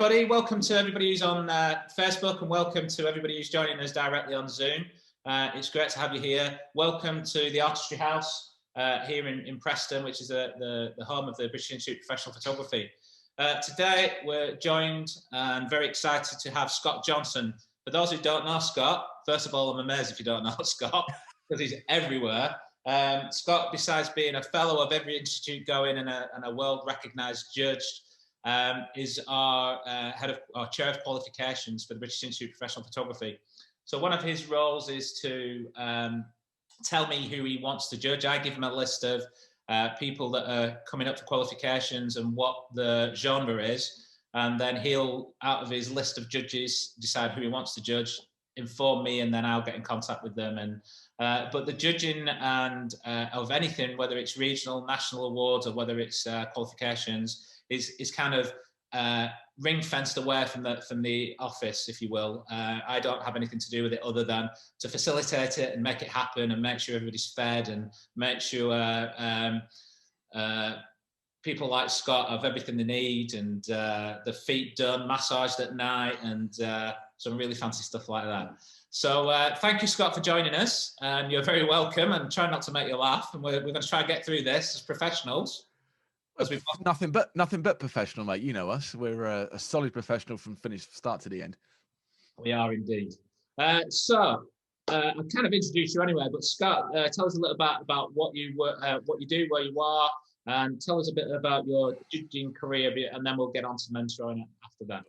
everybody. Welcome to everybody who's on Facebook, and welcome to everybody who's joining us directly on Zoom. It's great to have you here. Welcome to the Artistry House here in Preston, which is the home of the British Institute of Professional Photography. Today, we're joined and very excited to have Scott Johnson. For those who don't know Scott, first of all, I'm amazed if you don't know Scott, because he's everywhere. Scott, besides being a fellow of every institute going and a world-recognised judge, is our chair of qualifications for the British Institute of Professional Photography. So one of his roles is to tell me who he wants to judge. I give him a list of people that are coming up for qualifications and what the genre is, and then he'll, out of his list of judges, decide who he wants to judge, inform me, and then I'll get in contact with them. And but the judging and of anything, whether it's regional, national awards, or whether it's qualifications, is kind of ring fenced away from the office, if you will. I don't have anything to do with it other than to facilitate it and make it happen and make sure everybody's fed and make sure people like Scott have everything they need and the feet done, massaged at night, and some really fancy stuff like that. So thank you, Scott, for joining us, and you're very welcome, and try not to make you laugh, and we're going to try and get through this as professionals. Nothing but professional, mate. You know us. We're a solid professional from start to the end. We are indeed. So I've kind of introduced you anyway, but Scott, tell us a little about what you do, where you are, and tell us a bit about your judging career, and then we'll get on to mentoring after that.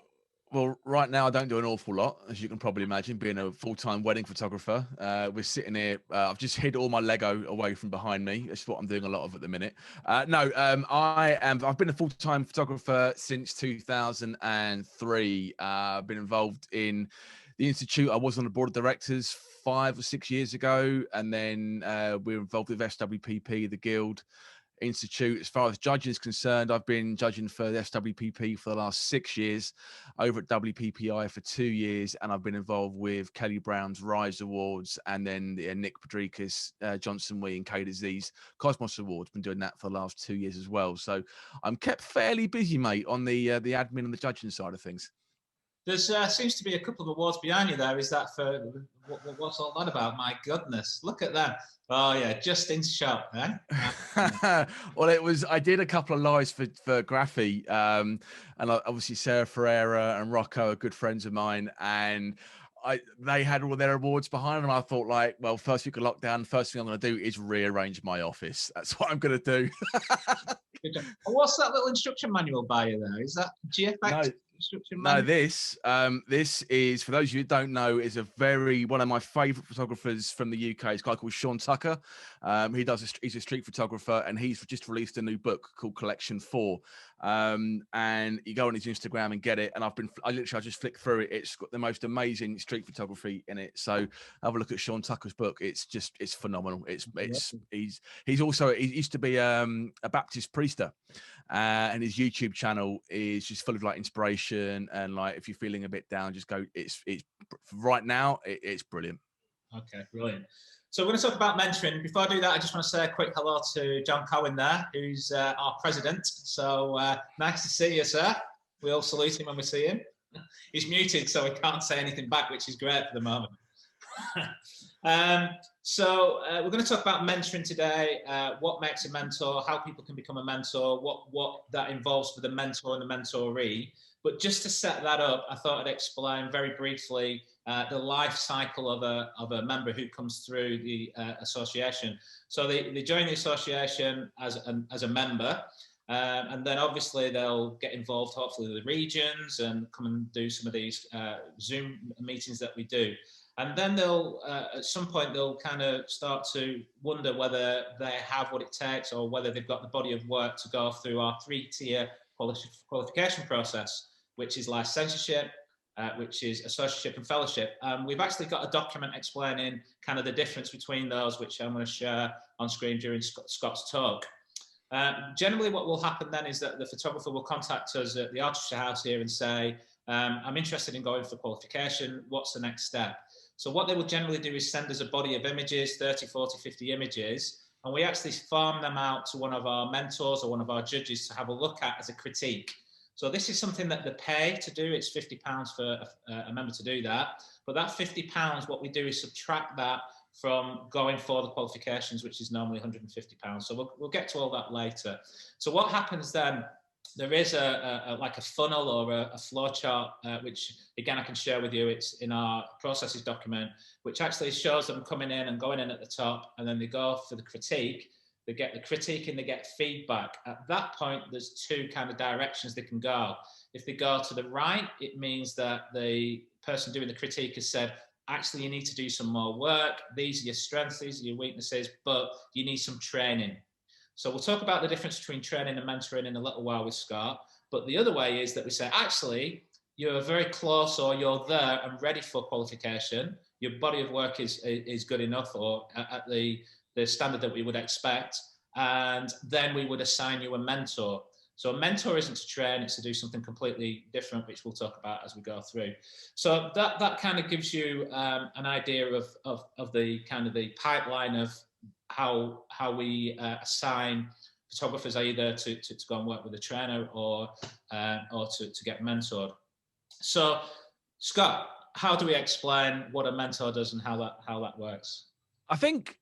Well, right now I don't do an awful lot, as you can probably imagine, being a full-time wedding photographer. We're sitting here. I've just hid all my Lego away from behind me. That's what I'm doing a lot of at the minute. I've been a full-time photographer since 2003. I've been involved in the Institute. I was on the board of directors 5 or 6 years ago, and then we were involved with SWPP, the Guild Institute. As far as judging is concerned, I've been judging for the SWPP for the last 6 years, over at WPPI for 2 years, and I've been involved with Kelly Brown's Rise Awards, and then Nick Padricas, Johnson Wee, and Kay Z's Cosmos Awards. Been doing that for the last 2 years as well. So I'm kept fairly busy, mate, on the admin and the judging side of things. There seems to be a couple of awards behind you there. Is that for what's all that about? My goodness, look at that. Oh yeah, just in shot, eh? Well, I did a couple of lives for Graphy, and obviously Sarah Ferreira and Rocco are good friends of mine, and they had all their awards behind them. I thought, like, well, first week of lockdown, first thing I'm going to do is rearrange my office. That's what I'm going to do. What's that little instruction manual by you there? Is that GFX? No. No, this is, for those of you who don't know, is one of my favourite photographers from the UK. It's a guy called Sean Tucker. He's a street photographer, and he's just released a new book called Collection 4. And you go on his Instagram and get it. And I just flicked through it. It's got the most amazing street photography in it. So have a look at Sean Tucker's book. It's phenomenal. He used to be a Baptist priester, and his YouTube channel is just full of like inspiration. And like, if you're feeling a bit down, just go. It's right now. It's brilliant. Okay, brilliant. So we're going to talk about mentoring. Before I do that, I just want to say a quick hello to John Cowan there, who's our president. So nice to see you, sir. We all salute him when we see him. He's muted, so he can't say anything back, which is great for the moment. So we're going to talk about mentoring today, what makes a mentor, how people can become a mentor, what that involves for the mentor and the mentoree. But just to set that up, I thought I'd explain very briefly the life cycle of a member who comes through the association. So they join the association as a member, and then obviously they'll get involved, hopefully, with the regions and come and do some of these Zoom meetings that we do. And then they'll, at some point, they'll kind of start to wonder whether they have what it takes or whether they've got the body of work to go through our 3-tier qualification process, which is licentiateship, which is associateship and fellowship. We've actually got a document explaining kind of the difference between those, which I'm going to share on screen during Scott's talk. Generally, what will happen then is that the photographer will contact us at the Artistry House here and say, I'm interested in going for qualification. What's the next step? So what they will generally do is send us a body of images, 30, 40, 50 images, and we actually farm them out to one of our mentors or one of our judges to have a look at as a critique. So this is something that the pay to do, it's £50 for a member to do that. But that £50, what we do is subtract that from going for the qualifications, which is normally £150. So we'll get to all that later. So what happens then, there is like a funnel or a flow chart, which again I can share with you. It's in our processes document, which actually shows them coming in and going in at the top, and then they go for the critique. They get the critique and they get feedback. At that point, there's two kind of directions they can go. If they go to the right, it means that the person doing the critique has said, actually, you need to do some more work. These are your strengths, these are your weaknesses, but you need some training. So we'll talk about the difference between training and mentoring in a little while with Scott. But the other way is that we say, actually, you're very close, or you're there and ready for qualification. Your body of work is good enough, or at the standard that we would expect. And then we would assign you a mentor. So a mentor isn't to train, it's to do something completely different, which we'll talk about as we go through. So that kind of gives you an idea of the kind of the pipeline of how we assign photographers either to go and work with a trainer or to get mentored. So Scott, how do we explain what a mentor does and how that works? I think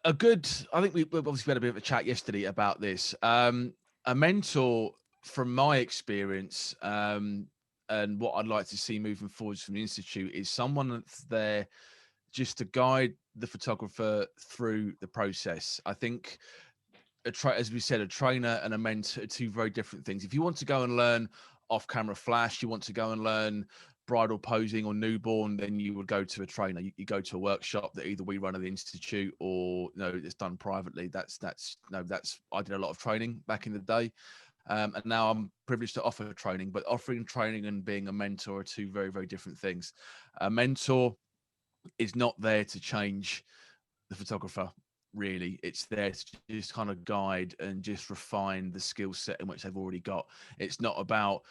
I think we obviously had a bit of a chat yesterday about this. A mentor, from my experience, and what I'd like to see moving forwards from the Institute, is someone that's there just to guide the photographer through the process. I think, as we said, a trainer and a mentor are two very different things. If you want to go and learn off-camera flash, you want to go and learn bridal posing or newborn, then you would go to a trainer. You go to a workshop that either we run at the Institute or it's done privately. I did a lot of training back in the day, and now I'm privileged to offer training. But offering training and being a mentor are two very, very different things. A mentor is not there to change the photographer. Really, it's there to just kind of guide and just refine the skill set in which they've already got. It's not about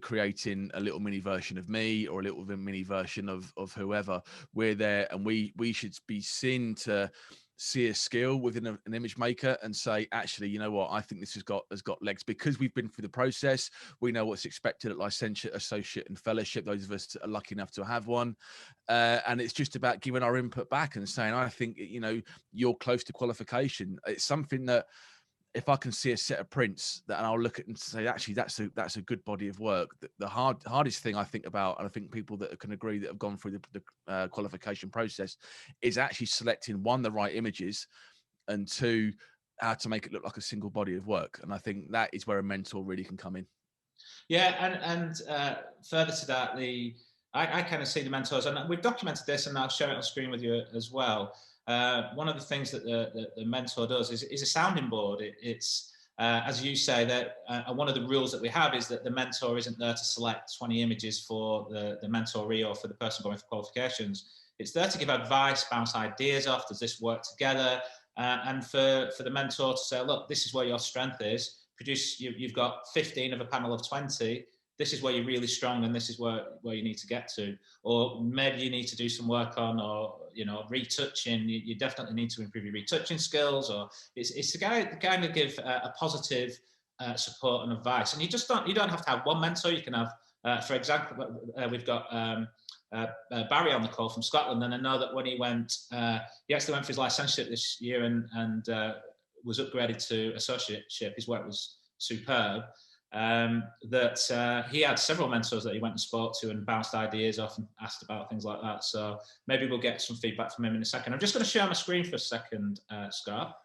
creating a little mini version of me or a little mini version of whoever. We're there, and we should be seen to see a skill within an image maker and say, actually, you know what, I think this has got legs, because we've been through the process. We know what's expected at licentiate, associate and fellowship, those of us that are lucky enough to have one, and it's just about giving our input back and saying, I think you're close to qualification. It's something that, if I can see a set of prints that, and I'll look at and say, actually, that's a good body of work. The hardest thing I think about, and I think people that can agree that have gone through the qualification process, is actually selecting, one, the right images, and two, how to make it look like a single body of work. And I think that is where a mentor really can come in. Yeah, and further to that, I kind of see the mentors, and we've documented this, and I'll share it on screen with you as well. One of the things that the mentor does is a sounding board. It's as you say, that one of the rules that we have is that the mentor isn't there to select 20 images for the mentoree or for the person going for qualifications. It's there to give advice, bounce ideas off. Does this work together? And for the mentor to say, look, this is where your strength is. You've got 15 of a panel of 20. This is where you're really strong, and this is where you need to get to. Or maybe you need to do some work on, or retouching. You definitely need to improve your retouching skills. Or it's to kind of give a positive support and advice. And you don't have to have one mentor. You can have, for example, we've got Barry on the call from Scotland, and I know that when he actually went for his licentiate this year and was upgraded to associateship. His work was superb. That he had several mentors that he went and spoke to and bounced ideas off and asked about things like that. So maybe we'll get some feedback from him in a second. I'm just going to share my screen for a second, Scott.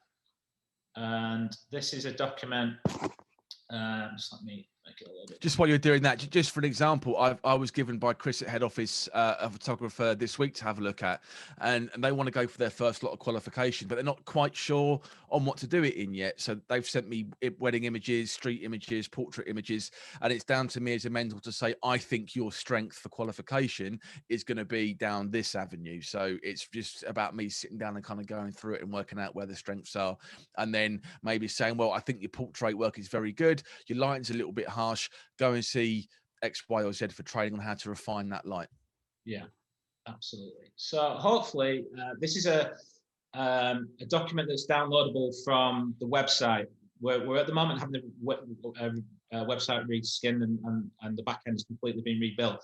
And this is a document. Just let me make it a little bit. Just while you're doing that, just for an example, I was given by Chris at head office a photographer this week to have a look at, and they want to go for their first lot of qualification, but they're not quite sure on what to do it in yet. So they've sent me wedding images, street images, portrait images, and it's down to me as a mentor to say, I think your strength for qualification is going to be down this avenue. So it's just about me sitting down and kind of going through it and working out where the strengths are, and then maybe saying, well, I think your portrait work is very good, your lighting's a little bit harsh, go and see X, Y, or Z for training on how to refine that light. Yeah, absolutely. So hopefully this is a document that's downloadable from the website. We're at the moment having website reskinned and the back end has completely been rebuilt.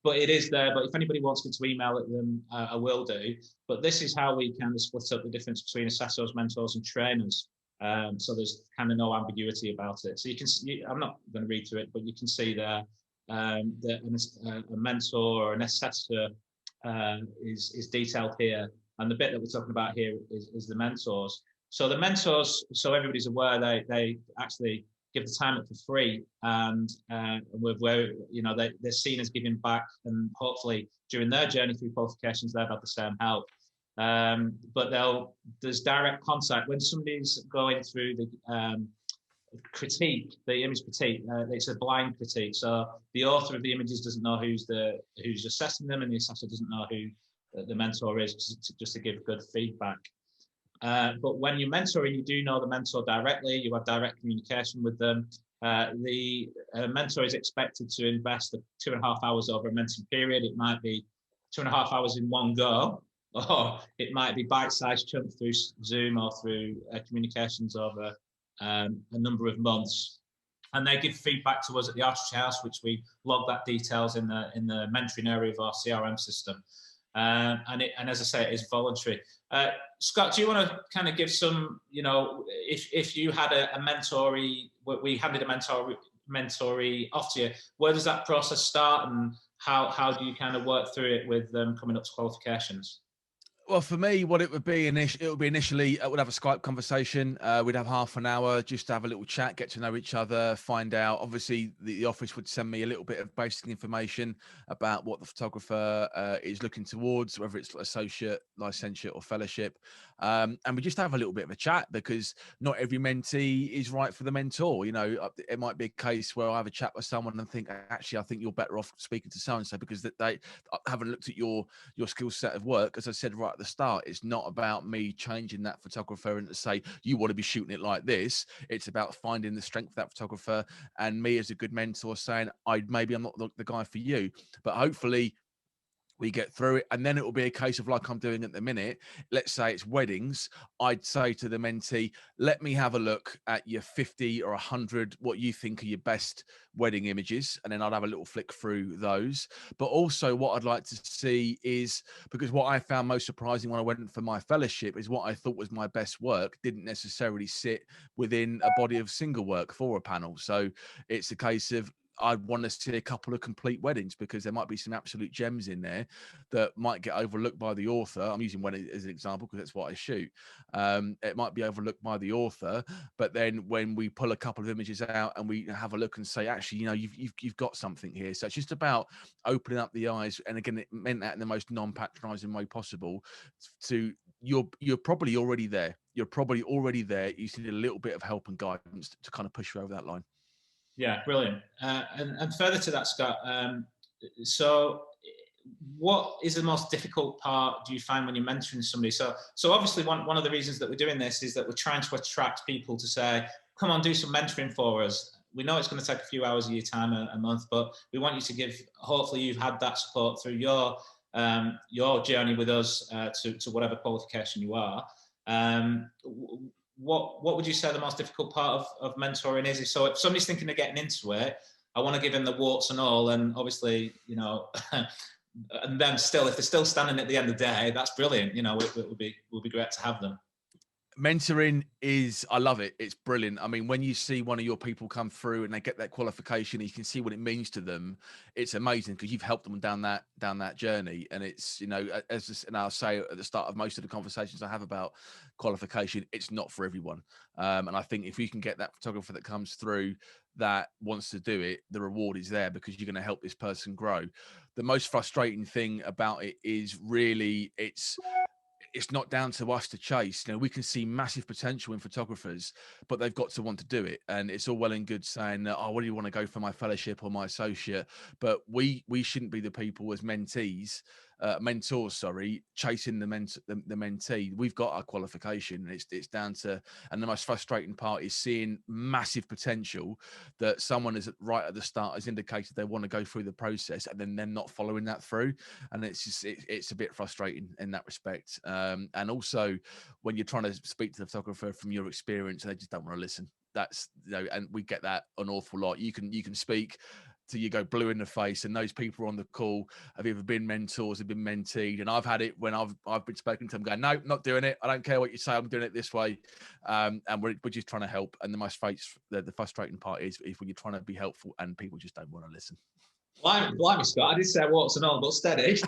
But it is there. But if anybody wants me to email it them, I will do. But this is how we kind of split up the difference between assessors, mentors, and trainers. So there's kind of no ambiguity about it. So you can see, I'm not going to read through it, but you can see there that a mentor or an assessor is detailed here. And the bit that we're talking about here is the mentors. So the mentors, so everybody's aware, they actually give the time up for free, and where they're seen as giving back, and hopefully during their journey through qualifications they've had the same help. But there's direct contact when somebody's going through the critique, the image critique. It's a blind critique, so the author of the images doesn't know who's assessing them, and the assessor doesn't know who the mentor is, just to give good feedback. But when you're mentoring, you do know the mentor directly, you have direct communication with them. The mentor is expected to invest 2.5 hours over a mentoring period. It might be 2.5 hours in one go, or it might be bite-sized chunks through Zoom or through communications over a number of months. And they give feedback to us at the Artistry House, which we log that details in the mentoring area of our CRM system. And as I say, it is voluntary. Scott, do you want to kind of give some, if you had a mentoree, we handed a mentoree off to you, where does that process start, and how do you kind of work through it with them coming up to qualifications? Well, for me, what it would be initially, we'd have a Skype conversation. We'd have half an hour just to have a little chat, get to know each other, find out. Obviously, the office would send me a little bit of basic information about what the photographer is looking towards, whether it's associate, licentiate, or fellowship. And we just have a little bit of a chat, because not every mentee is right for the mentor. It might be a case where I have a chat with someone and think, actually, I think you're better off speaking to so-and-so, because they haven't looked at your skill set of work. As I said right at the start, it's not about me changing that photographer and to say you want to be shooting it like this. It's about finding the strength of that photographer, and me as a good mentor saying, maybe I'm not the guy for you, but hopefully we get through it. And then it will be a case of, like I'm doing at the minute, let's say it's weddings, I'd say to the mentee, let me have a look at your 50 or 100, what you think are your best wedding images. And then I'd have a little flick through those. But also what I'd like to see is, because what I found most surprising when I went for my fellowship is what I thought was my best work didn't necessarily sit within a body of single work for a panel. So it's a case of, I'd want to see a couple of complete weddings, because there might be some absolute gems in there that might get overlooked by the author. I'm using wedding as an example because that's what I shoot. It might be overlooked by the author, but then when we pull a couple of images out and we have a look and say, actually, you've got something here. So it's just about opening up the eyes. And again, it meant that in the most non-patronizing way possible. You're probably already there. You're probably already there. You just need a little bit of help and guidance to kind of push you over that line. Yeah, brilliant. And further to that, Scott, so what is the most difficult part, do you find, when you're mentoring somebody? So obviously one of the reasons that we're doing this is that we're trying to attract people to say, come on, do some mentoring for us. We know it's going to take a few hours of your time a month, but we want you to give, hopefully you've had that support through your journey with us to whatever qualification you are. What would you say the most difficult part of mentoring is? So if somebody's thinking of getting into it, I want to give them the warts and all, and obviously, and then still, if they're still standing at the end of the day, that's brilliant. It would be great to have them. Mentoring is, I love it. It's brilliant. I mean, when you see one of your people come through and they get that qualification, you can see what it means to them. It's amazing, because you've helped them down that journey. And it's, and I'll say at the start of most of the conversations I have about qualification, it's not for everyone. And I think if you can get that photographer that comes through that wants to do it, the reward is there, because you're going to help this person grow. The most frustrating thing about it is really it's not down to us to chase. We can see massive potential in photographers, but they've got to want to do it. And it's all well and good saying, oh, what do you want to go for, my fellowship or my associate? But we shouldn't be the people as mentors, chasing the mentee. We've got our qualification, and it's down to, and the most frustrating part is seeing massive potential that someone is right at the start has indicated they want to go through the process, and then they're not following that through. And it's a bit frustrating in that respect. And also when you're trying to speak to the photographer from your experience, they just don't want to listen. that's, you know, and we get that an awful lot. You can speak till you go blue in the face, and those people on the call have either been mentors, have been menteed, and I've had it when I've been spoken to them going, no, not doing it. I don't care what you say. I'm doing it this way, and we're just trying to help. And the frustrating part is when you're trying to be helpful and people just don't want to listen. Blimey, Scott, I did say warts and all, but steady.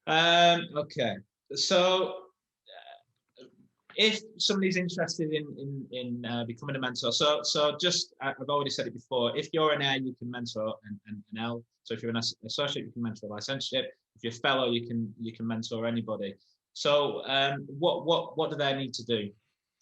Okay, so if somebody's interested in becoming a mentor, so just I've already said it before. If you're an A, you can mentor an L. So if you're an associate, you can mentor a licentiate. If you're a fellow, you can mentor anybody. So what do they need to do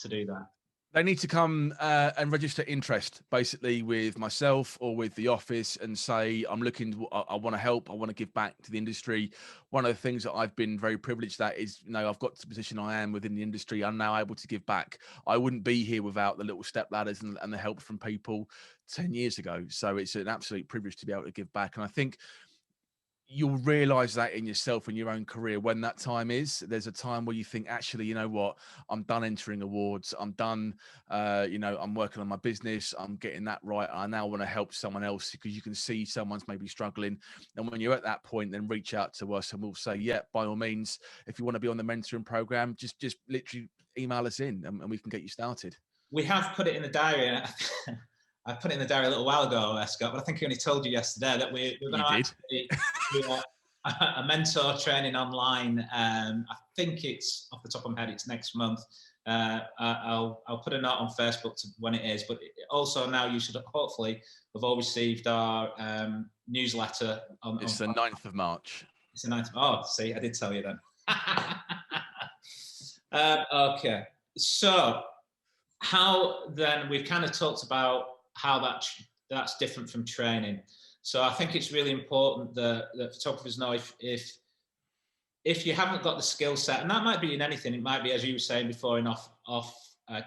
that? They need to come and register interest, basically, with myself or with the office, and say, I'm looking, I want to help, I want to give back to the industry. One of the things that I've been very privileged at is, you know, I've got to the position I am within the industry. I'm now able to give back. I wouldn't be here without the little step ladders and the help from people 10 years ago. So it's an absolute privilege to be able to give back. And I think you'll realize that in yourself and your own career when that time is. There's a time where you think, actually, you know what, I'm done entering awards, I'm done, you know, I'm working on my business, I'm getting that right, I now want to help someone else, because you can see someone's maybe struggling. And when you're at that point, then reach out to us and we'll say, yeah, by all means, if you want to be on the mentoring program, just literally email us in and we can get you started. We have put it in the diary. I put it in the diary a little while ago, Scott, but I think I only told you yesterday that we're going to actually do a mentor training online. I think it's, off the top of my head, it's next month. I'll put a note on Facebook to when it is, but also now you should hopefully have all received our newsletter. It's the 9th of March. It's the 9th of March. Oh, see, I did tell you then. Okay, so how then, we've kind of talked about how that's different from training. So I think it's really important that photographers know if you haven't got the skill set, and that might be in anything. It might be, as you were saying before, in off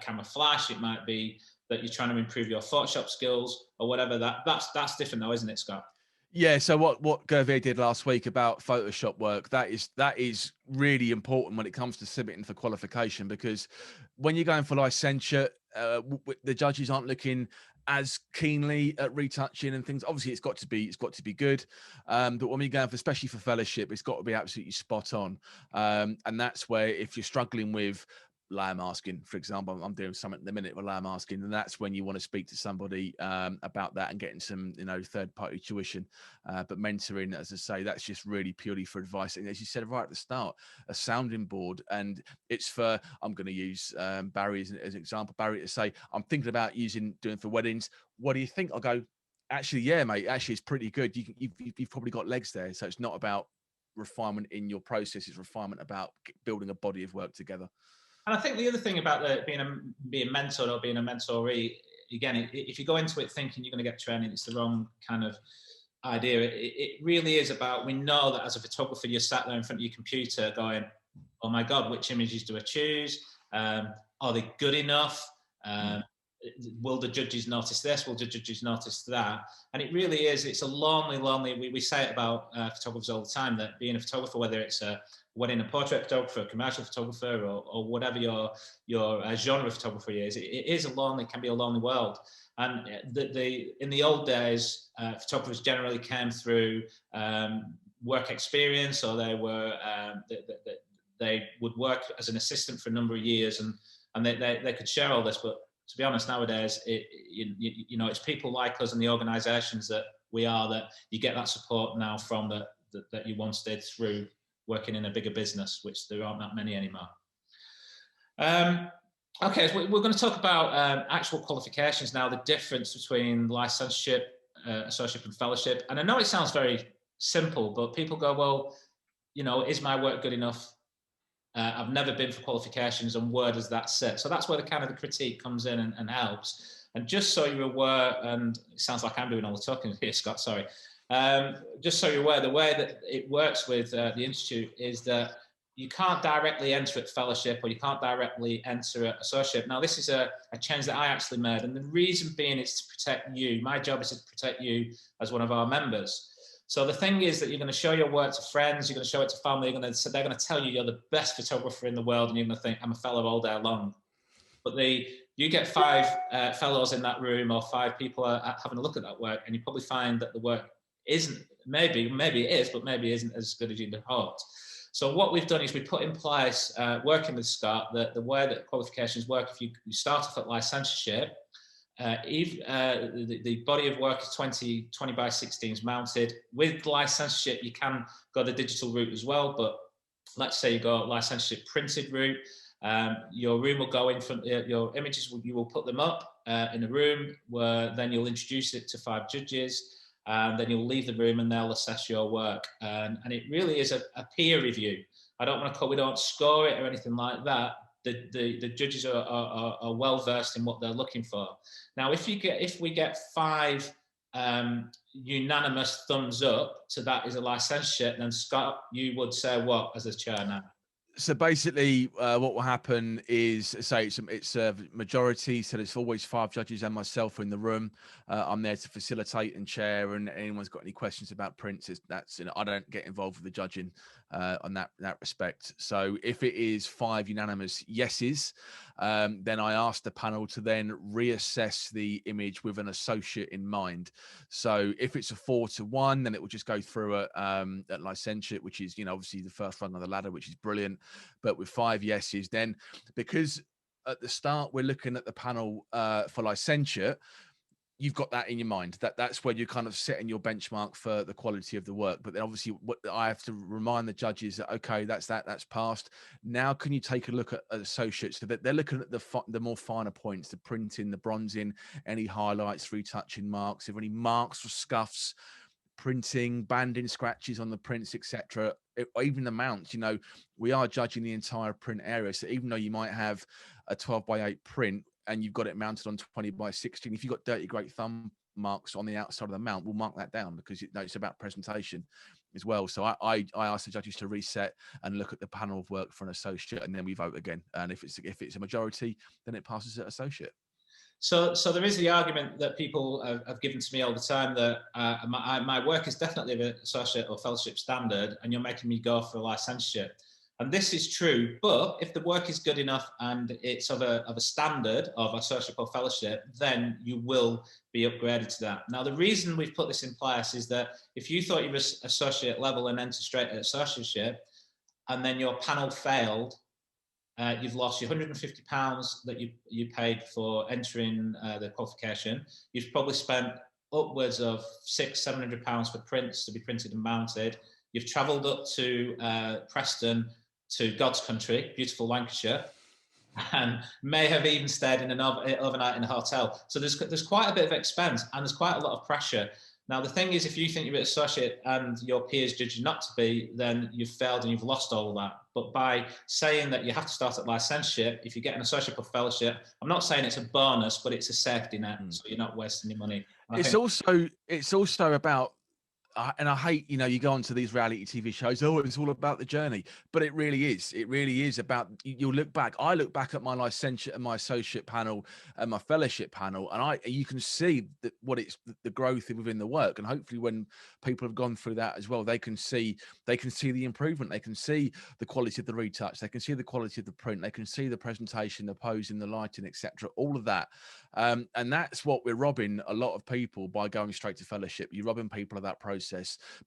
camera flash. It might be that you're trying to improve your Photoshop skills or whatever. That's different though, isn't it, Scott? Yeah, so what Gervais did last week about Photoshop work, that is really important when it comes to submitting for qualification, because when you're going for licensure, the judges aren't looking as keenly at retouching and things. Obviously, it's got to be good, but when you're going for, especially for fellowship, it's got to be absolutely spot on. And that's where, if you're struggling with layer masking, for example, I'm doing something at the minute with layer masking, and that's when you want to speak to somebody about that and getting some, you know, third-party tuition. But mentoring, as I say, that's just really purely for advice. And as you said right at the start, a sounding board, and it's for, I'm going to use Barry as an example. Barry, to say, I'm thinking about doing for weddings. What do you think? I'll go, actually, yeah, mate, actually, it's pretty good. You've probably got legs there. So it's not about refinement in your process, it's refinement about building a body of work together. And I think the other thing about being mentored or being a mentoree, again, if you go into it thinking you're going to get training, it's the wrong kind of idea. It really is about, we know that as a photographer, you're sat there in front of your computer going, oh my God, which images do I choose? Are they good enough? Will the judges notice this? Will the judges notice that? And it really is, it's a lonely, we say it about photographers all the time, that being a photographer, whether it's a portrait photographer, a commercial photographer, or whatever your genre of photography is, it can be a lonely world. And in the old days, photographers generally came through work experience, or they would work as an assistant for a number of years, and they could share all this. But to be honest, nowadays, it's people like us and the organisations that you get that support now from that you once did through working in a bigger business, which there aren't that many anymore. Okay, so we're going to talk about actual qualifications now, the difference between licentiate, associate and fellowship. And I know it sounds very simple, but people go, well, is my work good enough? I've never been for qualifications, and where does that sit? So that's where the critique comes in and helps. And just so you're aware, and it sounds like I'm doing all the talking here, Scott, sorry. Just so you're aware, the way that it works with the Institute is that you can't directly enter at fellowship, or you can't directly enter at associate. Now, this is a change that I actually made, and the reason being is to protect you. My job is to protect you as one of our members. So the thing is that you're going to show your work to friends, you're going to show it to family, they're going to tell you you're the best photographer in the world, and you're going to think, I'm a fellow all day long. But you get 5 fellows in that room, or 5 people having a look at that work, and you probably find that the work isn't, maybe it is, but maybe isn't as good as you'd have hoped. So what we've done is we put in place, working with Scott, the way that qualifications work. If you start off at licensure, the body of work is 20 by 16s mounted. With licensure, you can go the digital route as well, but let's say you go licensure printed route. Your room will go in front, your images, you will put them up in a room where then you'll introduce it to 5 judges, and then you'll leave the room and they'll assess your work. And it really is a peer review. I don't want to call, we don't score it or anything like that. The judges are well versed in what they're looking for. Now, if we get 5 unanimous thumbs up to that is a licensure, then Scott, you would say what as a chair now? So basically, what will happen is, say it's a majority, so there's always 5 judges and myself in the room. I'm there to facilitate and chair, and anyone's got any questions about prints, I don't get involved with the judging on that respect. So if it is 5 unanimous yeses, then I ask the panel to then reassess the image with an associate in mind. So if it's a 4-1, then it will just go through at licensure, which is, obviously the first rung of the ladder, which is brilliant. But with 5 yeses, then because at the start we're looking at the panel for licensure, you've got that in your mind. That's where you're kind of setting your benchmark for the quality of the work. But then obviously what I have to remind the judges that, okay, that's passed. Now can you take a look at associates, so that they're looking at the more finer points, the printing, the bronzing, any highlights, retouching marks, if any marks or scuffs, printing, banding, scratches on the prints, etc. Even the mounts, we are judging the entire print area. So even though you might have a 12 by 8 print and you've got it mounted on 20 by 16, if you've got dirty great thumb marks on the outside of the mount, we'll mark that down, because it's about presentation as well. So I ask the judges to reset and look at the panel of work for an associate, and then we vote again. And if it's a majority, then it passes as associate. So there is the argument that people have given to me all the time that my work is definitely of an associate or fellowship standard, and you're making me go for a licensure. And this is true, but if the work is good enough and it's of a standard of associate or fellowship, then you will be upgraded to that. Now, the reason we've put this in place is that if you thought you were associate level and entered straight at associateship, and then your panel failed, you've lost your £150 that you paid for entering the qualification. You've probably spent upwards of £600-700 for prints to be printed and mounted. You've travelled up to Preston, to God's country, beautiful Lancashire, and may have even stayed in overnight in a hotel. So there's quite a bit of expense, and there's quite a lot of pressure. Now, the thing is, if you think you're an associate and your peers judge you not to be, then you've failed and you've lost all of that. But by saying that you have to start at licensure, if you get an associate or fellowship, I'm not saying it's a bonus, but it's a safety net, so you're not wasting your money. It's also about, and I hate, you go onto these reality TV shows, it's all about the journey, but it really is. It really is about, you'll look back. I look back at my licentiate and my associate panel and my fellowship panel, and you can see that the growth within the work. And hopefully when people have gone through that as well, they can see the improvement. They can see the quality of the retouch. They can see the quality of the print. They can see the presentation, the posing, the lighting, etc. All of that. And that's what we're robbing a lot of people by going straight to fellowship. You're robbing people of that process,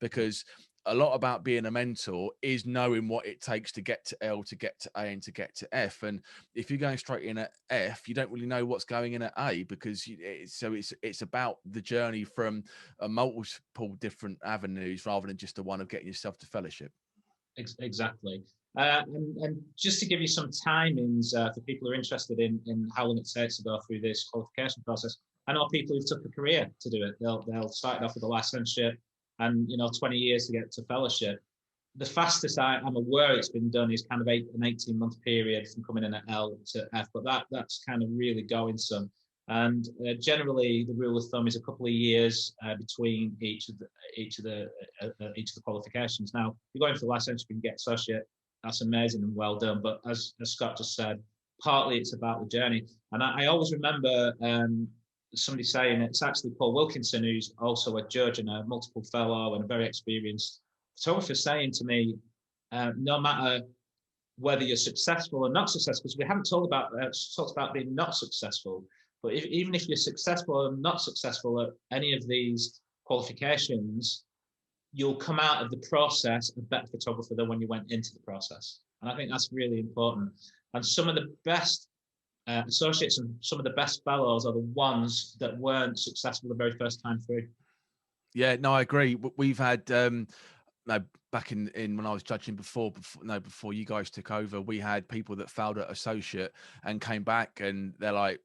because a lot about being a mentor is knowing what it takes to get to L, to get to A, and to get to F. And if you're going straight in at F, you don't really know what's going in at A, because it's about the journey from multiple different avenues rather than just the one of getting yourself to fellowship. Exactly. And just to give you some timings for people who are interested in how long it takes to go through this qualification process, I know people who've took a career to do it. They'll start off with a licensure and 20 years to get to fellowship. The fastest I'm aware it's been done is kind of an 18-month period from coming in at L to F, but that's kind of really going some. And generally, the rule of thumb is a couple of years between each of the qualifications. Now, if you're going for licensure, you can get associate. That's amazing and well done. But as Scott just said, partly it's about the journey. And I always remember somebody saying it's actually Paul Wilkinson, who's also a judge and a multiple fellow and a very experienced photographer, saying to me, no matter whether you're successful or not successful, because we haven't talked about being not successful, but even if you're successful or not successful at any of these qualifications, you'll come out of the process a better photographer than when you went into the process. And I think that's really important. And some of the best associates and some of the best fellows are the ones that weren't successful the very first time through. Yeah, no, I agree. We've had no, back in when I was judging before you guys took over, we had people that failed at associate and came back, and they're like,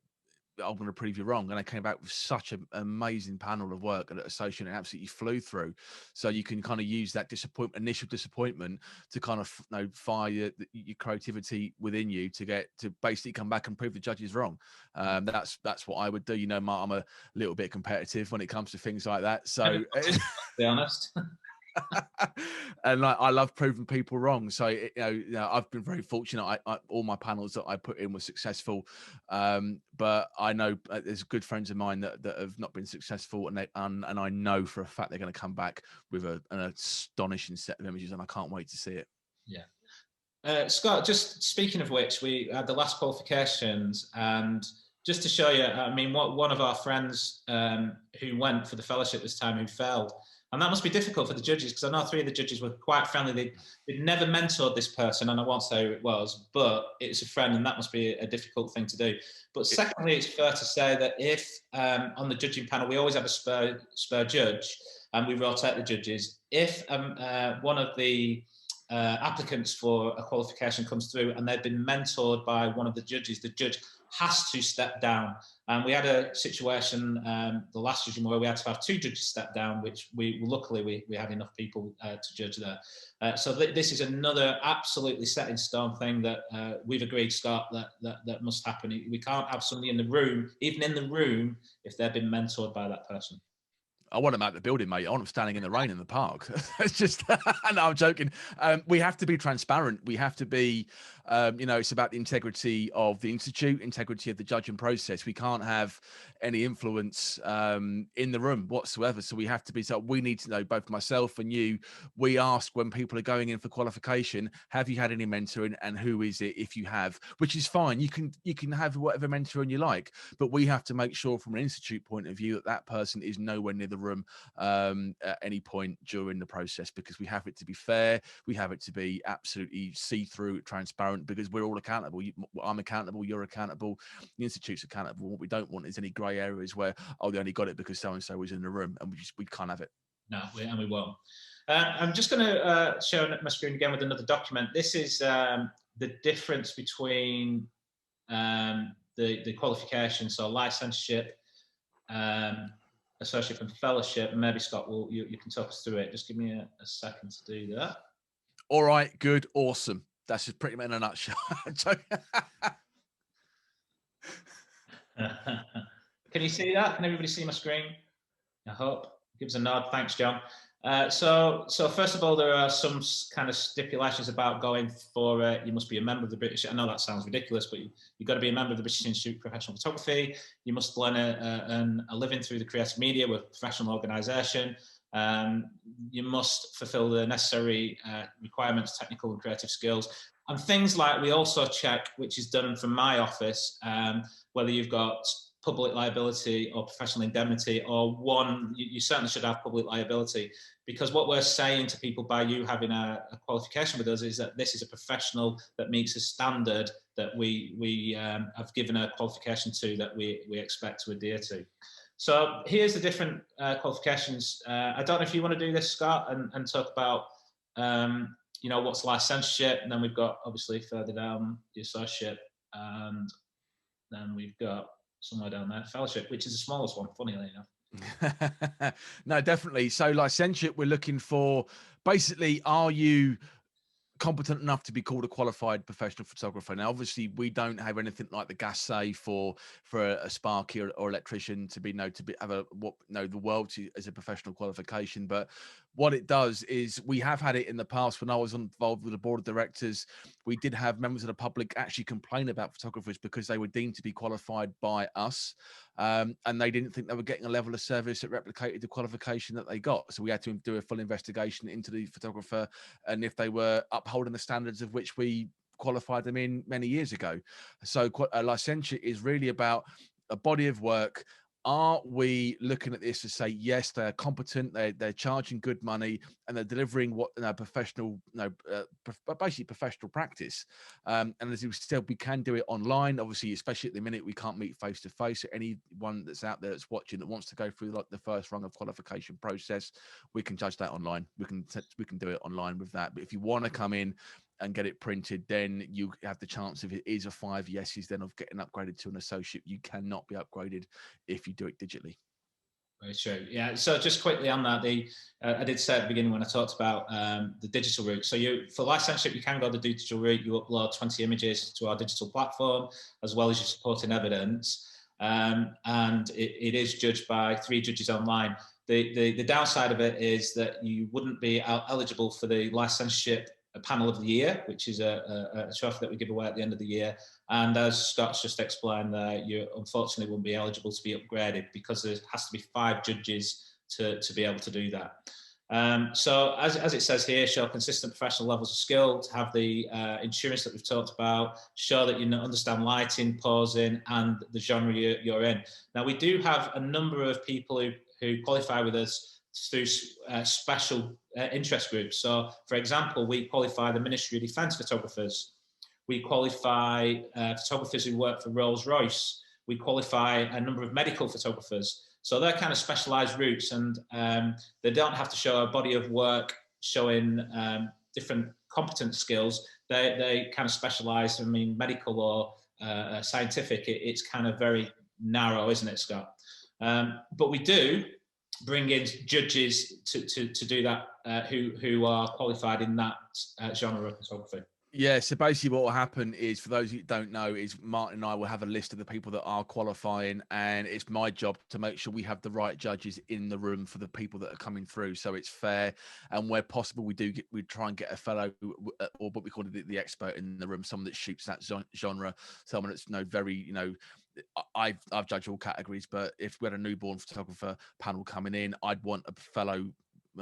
I'm going to prove you wrong. And I came back with such an amazing panel of work at associate and absolutely flew through. So you can kind of use that initial disappointment to kind of fire your creativity within you to basically come back and prove the judges wrong. That's what I would do. You know, Mark, I'm a little bit competitive when it comes to things like that. So to be honest. And like, I love proving people wrong. So I've been very fortunate. All my panels that I put in were successful, but I know there's good friends of mine that have not been successful, and I know for a fact they're going to come back with an astonishing set of images, and I can't wait to see it. Yeah. Scott, just speaking of which, we had the last qualifications, and just to show you, I mean, one of our friends who went for the fellowship this time who failed. And that must be difficult for the judges, because I know 3 of the judges were quite friendly. They'd never mentored this person, and I won't say who it was, but it's a friend, and that must be a difficult thing to do. But secondly, it's fair to say that if on the judging panel, we always have a spur judge, and we rotate the judges. If one of the applicants for a qualification comes through and they've been mentored by one of the judges, the judge has to step down. And we had a situation the last judging where we had to have 2 judges step down, which luckily we had enough people to judge there. So this is another absolutely set in stone thing that we've agreed, Scott, that must happen. We can't have somebody in the room, even in the room, if they've been mentored by that person. I want them out the building, mate. I want them standing in the rain in the park. It's just, no, I'm joking. We have to be transparent. We have to be, it's about the integrity of the institute, integrity of the judging process. We can't have any influence in the room whatsoever. So we have to be, so we need to know, both myself and you, we ask when people are going in for qualification, have you had any mentoring, and who is it if you have, which is fine. You can have whatever mentoring you like, but we have to make sure from an institute point of view that person is nowhere near the room at any point during the process, because we have it to be fair, we have it to be absolutely see-through, transparent, because we're all accountable. I'm accountable, you're accountable, the institute's accountable. What we don't want is any grey areas where, oh, they only got it because so-and-so was in the room, and we can't have it. No, and we won't. I'm just going to show my screen again with another document. This is the difference between the qualifications, so licenseship, associate and fellowship. And maybe Scott, you can talk us through it. Just give me a second to do that. All right, good, awesome. That's just pretty much in a nutshell. Can you see that? Can everybody see my screen? I hope. Give us a nod. Thanks, John. So first of all, there are some kind of stipulations about going for you must be a member of the British. I know that sounds ridiculous, but you've got to be a member of the British Institute of Professional Photography. You must learn a living through the creative media with a professional organisation. You must fulfil the necessary requirements, technical and creative skills, and things like we also check, which is done from my office, whether you've got public liability or professional indemnity, or one, you certainly should have public liability, because what we're saying to people by you having a qualification with us is that this is a professional that meets a standard that we have given a qualification to, that we expect to adhere to. So here's the different qualifications. I don't know if you want to do this, Scott, and talk about what's licenseship, and then we've got obviously further down the associate, and then we've got somewhere down there fellowship, which is the smallest one, funnily enough. No, definitely. So licentiate, we're looking for basically, are you competent enough to be called a qualified professional photographer? Now, obviously, we don't have anything like the gas safe for a Sparky or electrician to be the world as a professional qualification, but what it does is, we have had it in the past when I was involved with the board of directors. We did have members of the public actually complain about photographers because they were deemed to be qualified by us, and they didn't think they were getting a level of service that replicated the qualification that they got. So we had to do a full investigation into the photographer and if they were upholding the standards of which we qualified them in many years ago. So a licentiate is really about a body of work. Are we looking at this to say, yes, they're competent, they're charging good money, and they're delivering what professional, basically professional practice. And as we said, we can do it online. Obviously, especially at the minute, we can't meet face to face. So anyone that's out there that's watching that wants to go through like the first rung of qualification process, we can judge that online. We can do it online with that. But if you want to come in and get it printed, then you have the chance, if it is a 5 yeses, then of getting upgraded to an associate. You cannot be upgraded if you do it digitally. Very true. Yeah. So just quickly on that, I did say at the beginning when I talked about the digital route. So for licenseship, you can go the digital route. You upload 20 images to our digital platform, as well as your supporting evidence. And it is judged by 3 judges online. The downside of it is that you wouldn't be eligible for the licenseship panel of the year, which is a trophy that we give away at the end of the year. And as Scott's just explained there, you unfortunately won't be eligible to be upgraded because there has to be 5 judges to be able to do that. So as it says here, show consistent professional levels of skill, to have the insurance that we've talked about, show that you understand lighting, posing, and the genre you're in. Now, we do have a number of people who qualify with us through special interest groups. So, for example, we qualify the Ministry of Defence photographers. We qualify photographers who work for Rolls-Royce. We qualify a number of medical photographers. So they're kind of specialised routes, and they don't have to show a body of work showing different competence skills. They kind of specialise. I mean, medical or scientific, it's kind of very narrow, isn't it, Scott? But we do bring in judges to do that who are qualified in that genre of photography. Yeah, so basically what will happen is, for those who don't know, is Martin and I will have a list of the people that are qualifying, and it's my job to make sure we have the right judges in the room for the people that are coming through, so it's fair. And where possible, we try and get a fellow, or what we call the expert in the room, someone that shoots that genre, someone that's very, I've judged all categories, but if we had a newborn photographer panel coming in, I'd want a fellow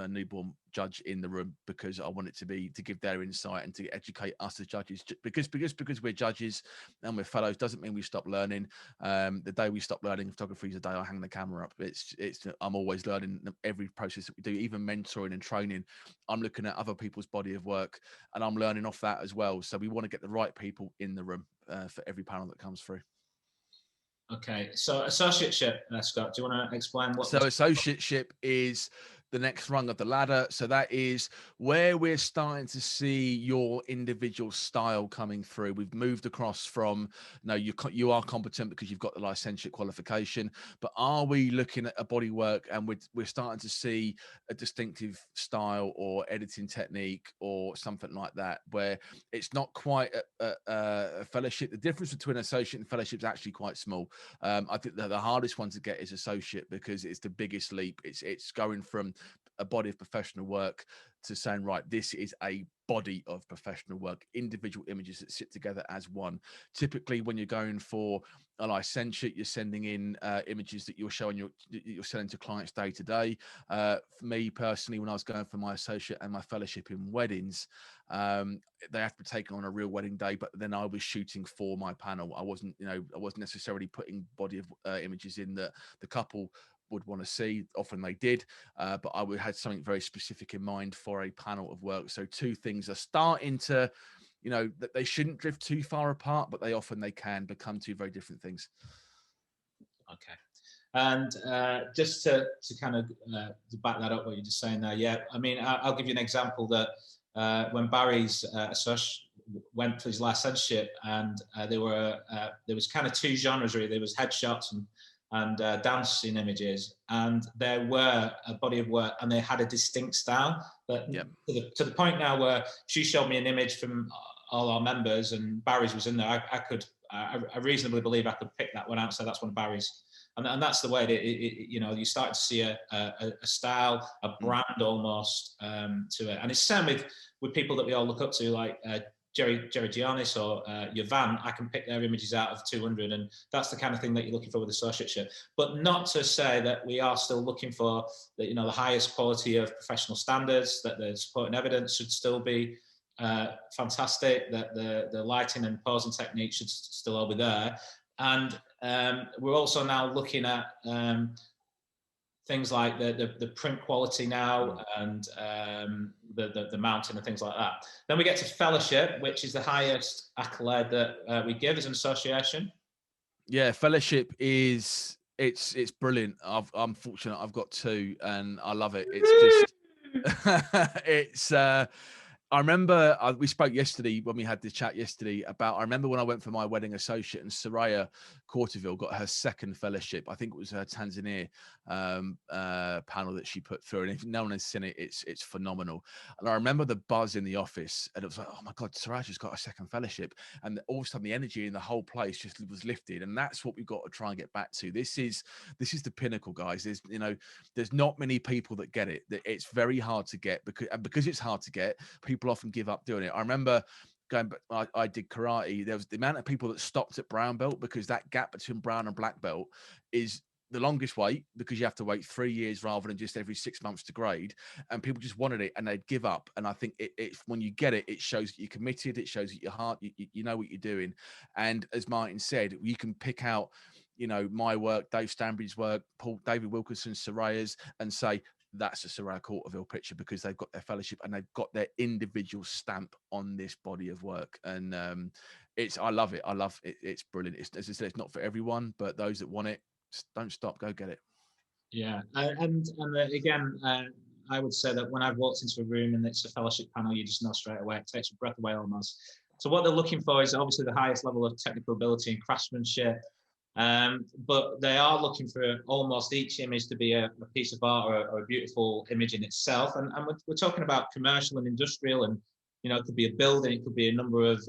newborn judge in the room, because I want it to give their insight and to educate us as judges, because we're judges and we're fellows doesn't mean we stop learning. The day we stop learning photography is the day I hang the camera up. I'm always learning every process that we do, even mentoring and training. I'm looking at other people's body of work and I'm learning off that as well. So we want to get the right people in the room for every panel that comes through. Okay, so associateship, Scott, do you want to explain what? So associateship is the next rung of the ladder. So that is where we're starting to see your individual style coming through. We've moved across from, no, you are competent because you've got the licentiate qualification, but are we looking at a body work and we're starting to see a distinctive style or editing technique or something like that, where it's not quite a fellowship. The difference between associate and fellowship is actually quite small. I think that the hardest one to get is associate, because it's the biggest leap. It's going from a body of professional work to saying, right, this is a body of professional work, individual images that sit together as one. Typically, when you're going for a licentiate, you're sending in images that you're selling to clients day to day. For me personally, when I was going for my associate and my fellowship in weddings, they have to take on a real wedding day, but then I was shooting for my panel. I wasn't necessarily putting body of images in that the couple would want to see. Often they did, but I had something very specific in mind for a panel of work. So 2 things are starting to, that they shouldn't drift too far apart, but they can become 2 very different things. Okay. And just to kind of to back that up, what you're just saying there, yeah, I mean, I'll give you an example that when Barry's went for his licentiate, and there was kind of 2 genres really. There was headshots and dancing images, and there were a body of work, and they had a distinct style. But to the point now where she showed me an image from all our members, and Barry's was in there. I reasonably believe I could pick that one out, so that's one of Barry's. and that's the way you know, you start to see a style, a brand almost to it. And it's the same with people that we all look up to, like Jerry Giannis or Yavan. I can pick their images out of 200, and that's the kind of thing that you're looking for with associateship. But not to say that we are still looking for the, you know, the highest quality of professional standards, that the supporting evidence should still be fantastic, that the lighting and posing techniques should still all be there. And we're also now looking at things like the print quality now, and the mounting and things like that. Then we get to fellowship, which is the highest accolade that we give as an association. Yeah, fellowship is it's brilliant. I'm fortunate. I've got two, and I love it. It's just it's. I remember we spoke yesterday when we had this chat yesterday about, I remember when I went for my wedding associate and Soraya Corteville got her second fellowship. I think it was her Tanzania panel that she put through. And if no one has seen it, it's phenomenal. And I remember the buzz in the office, and it was like, oh my God, Soraya's got a second fellowship. And all of a sudden the energy in the whole place just was lifted. And that's what we've got to try and get back to. This is the pinnacle, guys. There's, you know, there's not many people that get it. It's very hard to get, because it's hard to get, people often give up doing it. I remember going back, I did karate. There was the amount of people that stopped at brown belt, because that gap between brown and black belt is the longest wait, because you have to wait 3 years rather than just every 6 months to grade. And people just wanted it and they'd give up. And I think it when you get it, it shows that you're committed. It shows that your heart, you know what you're doing. And as Martin said, you can pick out, you know, my work, Dave Stanbury's work, David Wilkinson's, Soraya's, and say, that's a Soraya Corteville picture, because they've got their fellowship and they've got their individual stamp on this body of work. And I love it. I love it. It's brilliant. As I said, it's not for everyone, but those that want it, don't stop, go get it. Yeah, and again, I would say that when I've walked into a room and it's a fellowship panel, you just know straight away. It takes your breath away almost. So what they're looking for is obviously the highest level of technical ability and craftsmanship. But they are looking for almost each image to be a piece of art or a beautiful image in itself. And we're talking about commercial and industrial, and, you know, it could be a building, it could be a number of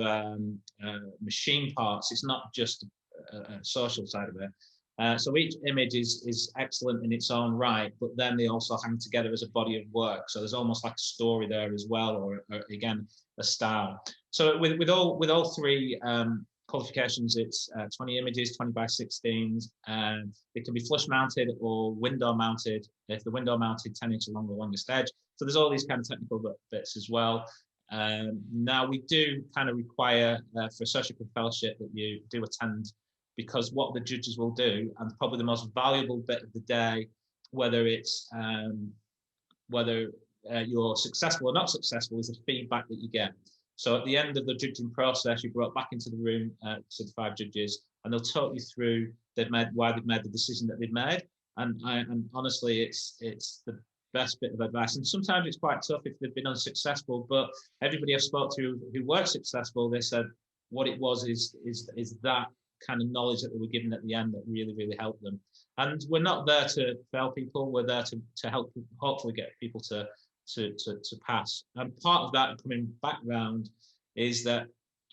machine parts. It's not just a social side of it. So each image is excellent in its own right, but then they also hang together as a body of work. So there's almost like a story there as well, or again, a style. So with all three qualifications, it's 20 images, 20 by 16s, and it can be flush mounted or window mounted. If the window mounted, 10 inches along the longest edge. So there's all these kind of technical bits as well. Now we do kind of require for associate fellowship that you do attend, because what the judges will do, and probably the most valuable bit of the day, whether it's whether you're successful or not successful, is the feedback that you get. So at the end of the judging process, you're brought back into the room to the 5 judges, and they'll talk you through why they've made the decision that they've made. And honestly, it's the best bit of advice. And sometimes it's quite tough if they've been unsuccessful. But everybody I've spoke to who were successful, they said what it was is that kind of knowledge that they were given at the end that really, really helped them. And we're not there to fail people. We're there to help, hopefully get people to pass. And part of that, coming back round, is that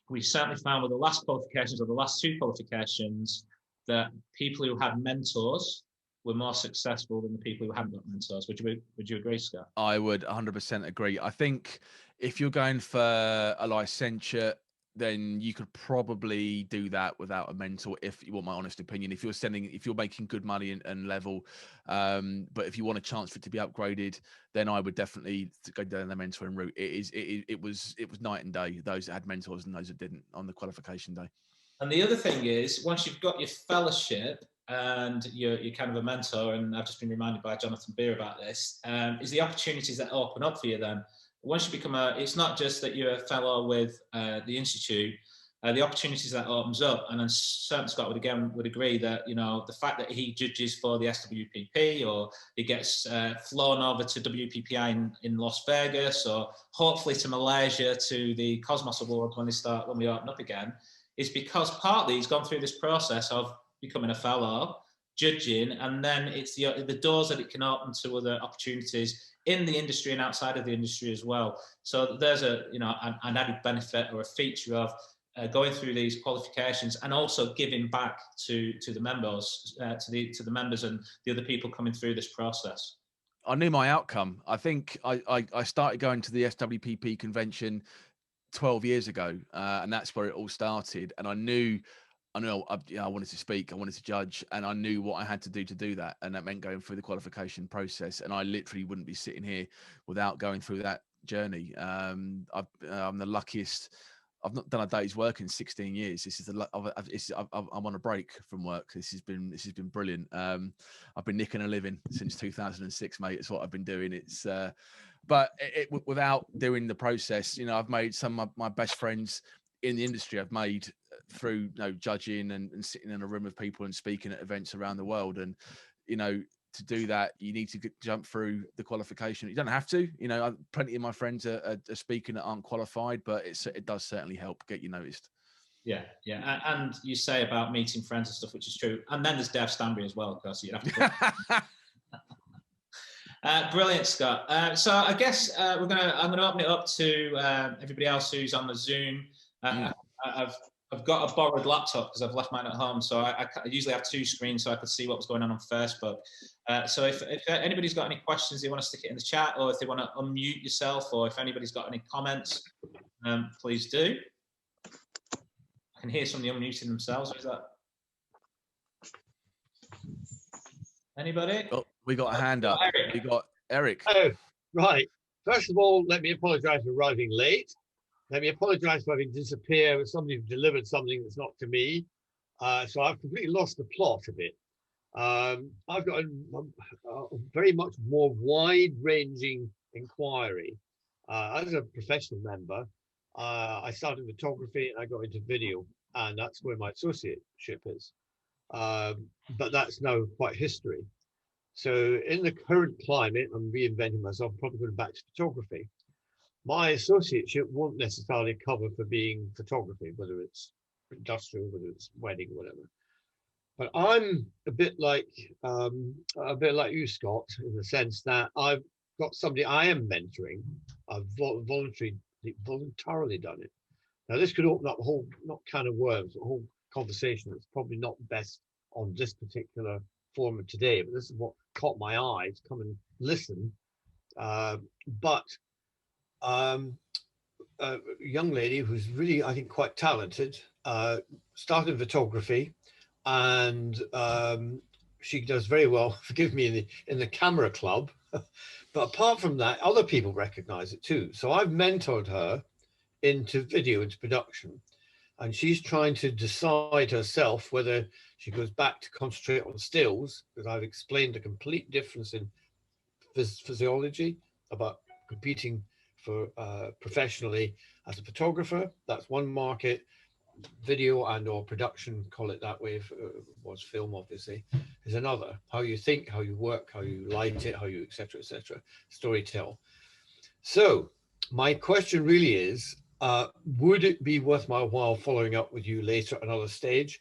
we certainly found with the last qualifications, or the last 2 qualifications, that people who had mentors were more successful than the people who hadn't got mentors. Would you agree, Scott? I would 100% agree. I think if you're going for a licentiate, then you could probably do that without a mentor, if you want my honest opinion. If you're making good money and level, but if you want a chance for it to be upgraded, then I would definitely go down the mentoring route. It was night and day, those that had mentors and those that didn't, on the qualification day. And the other thing is, once you've got your fellowship and you're kind of a mentor, and I've just been reminded by Jonathan Beer about this, is the opportunities that open up for you then. Once you become it's not just that you're a fellow with the Institute, the opportunities that opens up, and I'm certain Scott would agree that, you know, the fact that he judges for the SWPP, or he gets flown over to WPPI in Las Vegas, or hopefully to Malaysia to the Cosmos Awards when we open up again, is because partly he's gone through this process of becoming a fellow, judging, and then it's the doors that it can open to other opportunities in the industry and outside of the industry as well. So there's an added benefit or a feature of going through these qualifications and also giving back to the members, to the members and the other people coming through this process? I knew my outcome. I think I started going to the SWPP convention 12 years ago, and that's where it all started. And I knew I wanted to speak, I wanted to judge, and I knew what I had to do that. And that meant going through the qualification process. And I literally wouldn't be sitting here without going through that journey. I'm the luckiest. I've not done a day's work in 16 years. This is I'm on a break from work. This has been brilliant. I've been nicking a living since 2006, mate. It's what I've been doing. It's but without doing the process, you know, I've made some of my best friends in the industry. I've made through, you know, judging and sitting in a room of people and speaking at events around the world. And, you know, to do that, you need to jump through the qualification. You don't have to, you know, plenty of my friends are speaking that aren't qualified, but it does certainly help get you noticed. Yeah, yeah. And you say about meeting friends and stuff, which is true. And then there's Dev Stanbury as well, of course. You have to. Brilliant, Scott. So I guess I'm gonna open it up to everybody else who's on the Zoom. I've got a borrowed laptop because I've left mine at home, so I usually have two screens so I could see what was going on Facebook. So if anybody's got any questions, they want to stick it in the chat, or if they want to unmute yourself, or if anybody's got any comments, please do. I can hear somebody unmuting themselves. Who's that? Anybody? Oh, we got a hand up. Eric. We got Eric. Oh, right. First of all, let me apologize for arriving late. Let me apologize for having disappeared with somebody who delivered something that's not to me. So I've completely lost the plot a bit. I've got a very much more wide-ranging inquiry. As a professional member, I started photography and I got into video, and that's where my associateship is. But that's now quite history. So in the current climate, I'm reinventing myself, probably going back to photography. My associateship won't necessarily cover for being photography, whether it's industrial, whether it's wedding, whatever. But I'm a bit like you, Scott, in the sense that I've got somebody I am mentoring. I've voluntarily done it. Now this could open up a whole can of worms, a whole conversation that's probably not best on this particular forum today. But this is what caught my eye to come and listen. A young lady who's really, I think, quite talented, started photography, and she does very well, forgive me, in the camera club. But apart from that, other people recognize it too. So I've mentored her into video, into production, and she's trying to decide herself whether she goes back to concentrate on stills, because I've explained the complete difference in physiology about competing for professionally as a photographer. That's one market. Video and or production, call it that way, was film obviously, is another. How you think, how you work, how you light it, how you etc., storytell. So my question really is, would it be worth my while following up with you later at another stage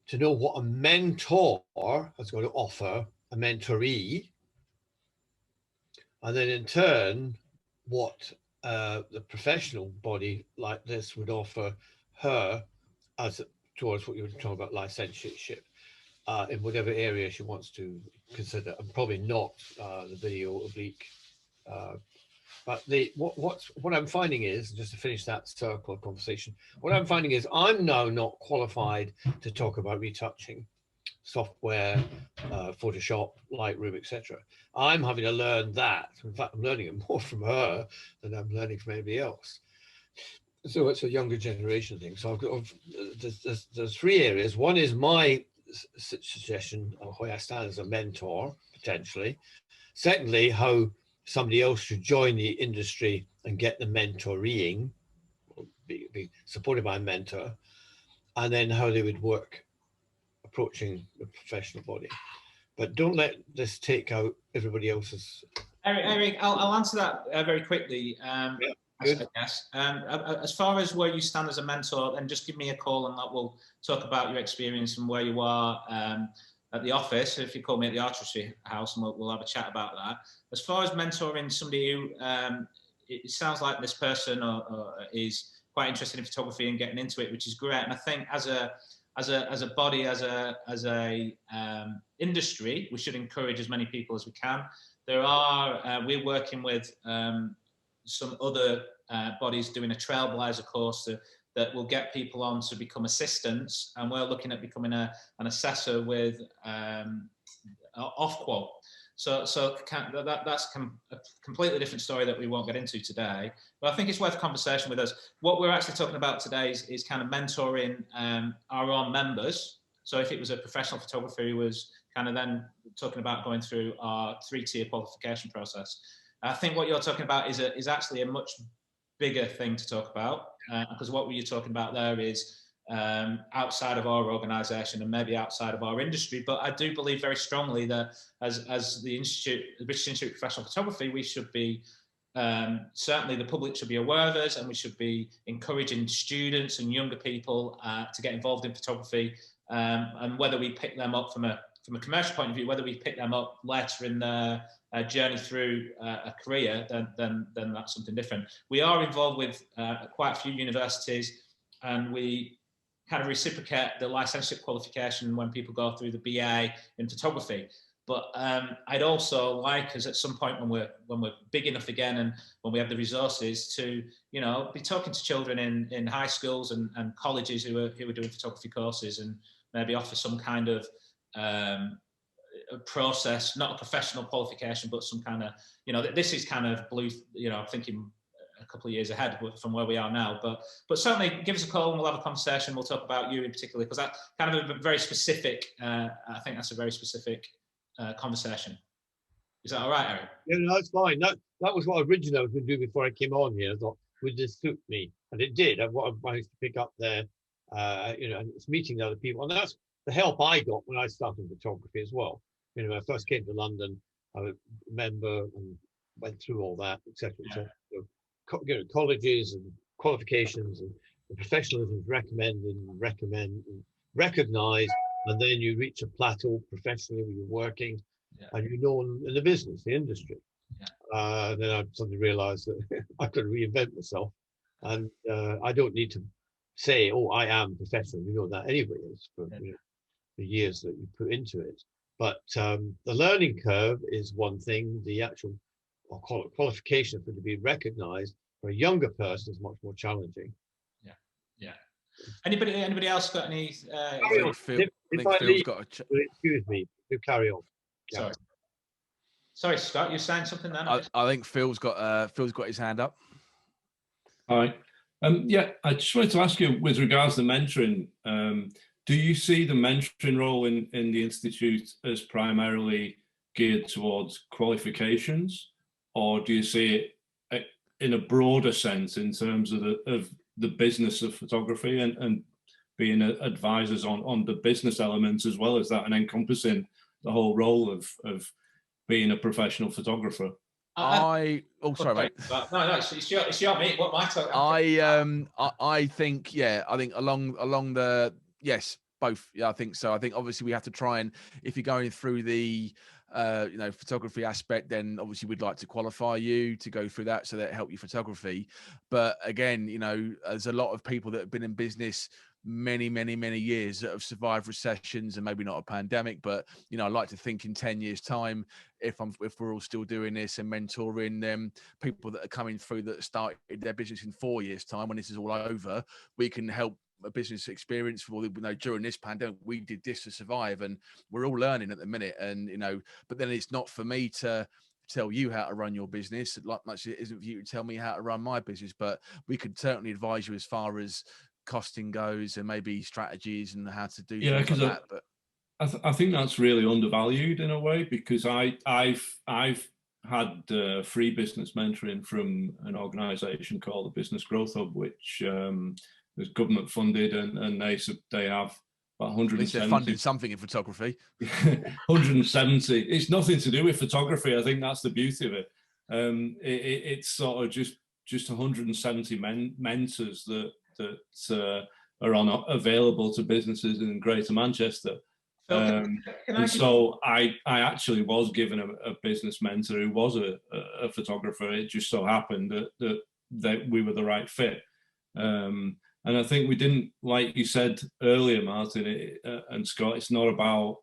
to know what a mentor is going to offer a mentoree, and then in turn what the professional body like this would offer her as towards what you were talking about, licentiateship, in whatever area she wants to consider, and probably not the video oblique. But what I'm finding is, just to finish that circle of conversation, what I'm finding is I'm now not qualified to talk about retouching software, Photoshop, Lightroom, etc. I'm having to learn that. In fact, I'm learning it more from her than I'm learning from anybody else. So it's a younger generation thing. So I've got, there's three areas. One is my suggestion of where I stand as a mentor, potentially. Secondly, how somebody else should join the industry and get the mentoring, or be supported by a mentor, and then how they would work approaching the professional body. But don't let this take out everybody else's. Eric, I'll answer that very quickly. I guess. As far as where you stand as a mentor, then just give me a call and we'll talk about your experience and where you are at the office. If you call me at the Artistry House, and we'll have a chat about that. As far as mentoring somebody who, it sounds like this person is quite interested in photography and getting into it, which is great. And I think as a body, as a industry, we should encourage as many people as we can. We're working with some other bodies doing a trailblazer course that will get people on to become assistants, and we're looking at becoming an assessor with off-quote. So that's a completely different story that we won't get into today, but I think it's worth a conversation with us. What we're actually talking about today is kind of mentoring our own members. So if it was a professional photographer who was kind of then talking about going through our 3-tier qualification process, I think what you're talking about is actually a much bigger thing to talk about, because what you're talking about there is outside of our organisation and maybe outside of our industry. But I do believe very strongly that as the British Institute of Professional Photography, we should be certainly the public should be aware of us, and we should be encouraging students and younger people to get involved in photography. And whether we pick them up from a commercial point of view, whether we pick them up later in their journey through a career, then that's something different. We are involved with quite a few universities, and we kind of reciprocate the licentiate qualification when people go through the BA in photography. But I'd also like us at some point when we're big enough again, and when we have the resources to, be talking to children in high schools and colleges who are doing photography courses, and maybe offer some kind of a process, not a professional qualification, but some kind of, this is kind of blue, thinking a couple of years ahead from where we are now, but certainly give us a call and we'll have a conversation. We'll talk about you in particular, because that kind of a very specific, I think that's a very specific conversation. Is that all right, Eric? Yeah, no, that's fine. That was what originally I was going to do before I came on here. I thought, would this suit me? And it did. What I managed to pick up there, and it's meeting other people. And that's the help I got when I started photography as well. When I first came to London, I remember and went through all that, etc. So, colleges and qualifications and the professionalism is recognized, and then you reach a plateau professionally when you're working, and you're known in the business, the industry. Then I suddenly realized that I could reinvent myself, and I don't need to say, "Oh, I am professional." You know that anyway. It's for the years that you put into it. But the learning curve is one thing. The actual, I'll call it qualification for it to be recognized for a younger person is much more challenging. Yeah. Anybody else got any? Excuse me. You carry on. Yeah. Sorry, Scott. You're saying something then? I think Phil's got his hand up. Hi. I just wanted to ask you, with regards to mentoring, do you see the mentoring role in the Institute as primarily geared towards qualifications, or do you see it in a broader sense in terms of the business of photography and being advisors on the business elements as well as that, and encompassing the whole role of being a professional photographer? Sorry, mate. No, it's your mate. What am I talking? I think along the yes, both. Yeah, I think so. I think obviously we have to try, and if you're going through the photography aspect, then obviously we'd like to qualify you to go through that so that help your photography. But again, there's a lot of people that have been in business many years that have survived recessions and maybe not a pandemic, but I like to think in 10 years time, if we're all still doing this and mentoring them, people that are coming through that started their business in 4 years time, when this is all over, we can help a business experience. During this pandemic, we did this to survive, and we're all learning at the minute. And but then it's not for me to tell you how to run your business, like much it isn't for you to tell me how to run my business. But we could certainly advise you as far as costing goes, and maybe strategies and how to do things like that. But I think that's really undervalued in a way, because I've had free business mentoring from an organisation called the Business Growth Hub, which is government funded, and they have about 170. At least they're funding something in photography. 170. It's nothing to do with photography. I think that's the beauty of it. It's sort of just 170 mentors that are available to businesses in Greater Manchester. So I actually was given a business mentor who was a photographer. It just so happened that we were the right fit. And I think we didn't, like you said earlier, Martin and Scott, it's not about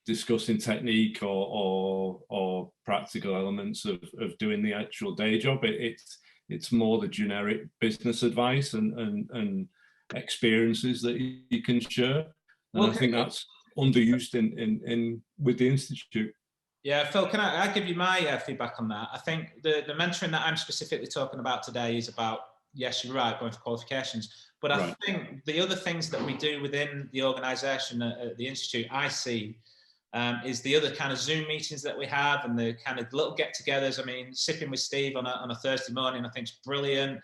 discussing technique or practical elements of doing the actual day job. It's more the generic business advice and experiences that you can share. And I think that's underused in with the Institute. Yeah, Phil, can I give you my feedback on that? I think the mentoring that I'm specifically talking about today is about, yes, you're right, going for qualifications. But I think the other things that we do within the organisation at the Institute, I see, is the other kind of Zoom meetings that we have and the kind of little get-togethers. I mean, sipping with Steve on a Thursday morning, I think is brilliant.